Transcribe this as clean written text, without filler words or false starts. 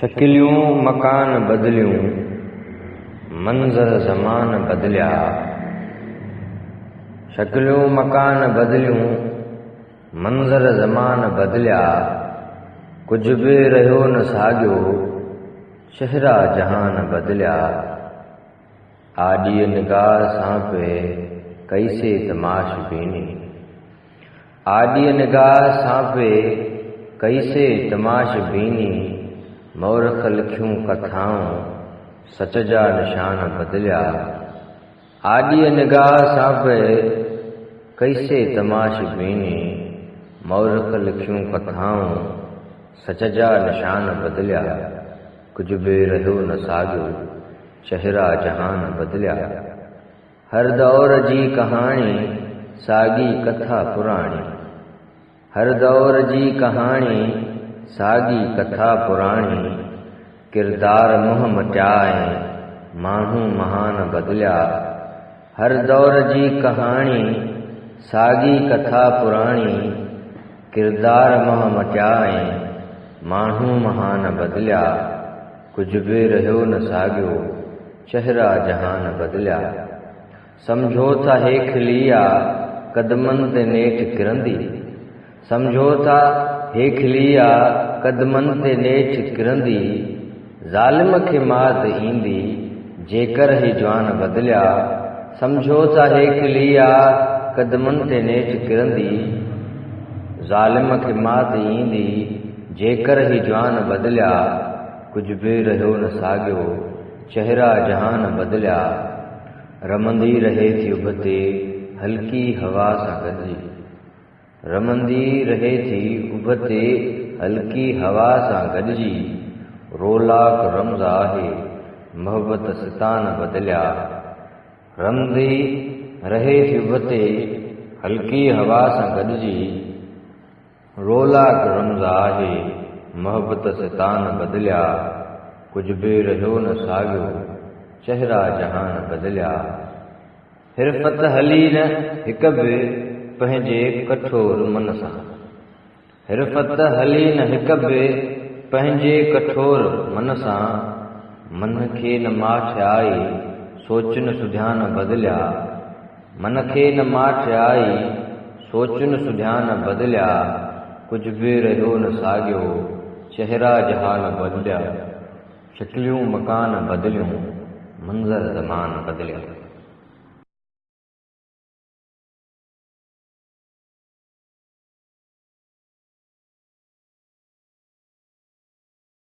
शकिलियूं मकान बदलियूं, मंज़र ज़मान बदलिया। शकिलियूं मकान बदलियूं, मंज़र ज़मान बदलिया। कुछ बि रहियो न साॻियो, चहिरा जहान बदलिया। आॾीअ निगाह सां पे कैसे तमाश बीनी, आॾीअ निगाह सां पे कैसे तमाश बीनी। मौरख लिखियूं कथाऊं, सच जा निशान बदलिया। आॾीअ निगाह सां पे कैसे तमाश बीनी। मौरख लिखियूं कथाऊं, सच जा निशान बदलिया। कुछ बि रहियो न साॻियो, चहिरा जहान बदलिया। हर दौर जी कहाणी, साॻी कथा पुराणी। हर दौर जी कहाणी, साॻी कथा पुराणी। किरदार मुंहुं मटिया ऐं माण्हू महान बदलिया। हर दौर जी कहाणी, साॻी कथा पुराणी। किरदार मुंहुं मटिया ऐं माण्हू महान बदलिया। कुछ बि रहियो न साॻियो, चहिरा जहान बदलिया। समझो था हे खिलिया, कदमनि ते नेठि किरंदी। समझो था हे खिलिया, कदमनि ते नेठि किरंदी। ज़ालिम खे मात ईंदी, जेकर ही जवान बदलिया। समझो था हे खिलिया, कदमनि ते नेठि किरंदी। ज़ालिम खे मात ईंदी, जेकर ही जवान बदलिया। कुछ बि रहियो न साॻियो, चहिरा जहान बदलिया। रमंदी रहे थी उबते, हल्की हवा सां गॾिजी। रमंदी रहे थी उबते, हल्की हवा सां गॾिजी। रोलाक रमज़ आहे, मोहब्बत सितान बदलिया। रमंदी रहे थी उबते, हल्की हवा सां गॾिजी। रोलाक रमज़ आहे, मोहब्बत सितान बदलिया। कुछ बि रहियो न साॻियो, चहिरा जहान बदलिया। हिरफ़त हली न हिक बि पंहिंजे कठोर मन सां। हिरफ़त हली न हिक बि पंहिंजे कठोर मन सां। मन खे न माठ आई, सोच न सुध्यान बदलिया। मन खे न माठ आई, सोच न सुध्यान बदलिया। कुछ बि रहियो न साॻियो, चहिरा जहान बदलिया। शकिलियूं मकान बदलियूं, मंज़र ज़मान बदलिया।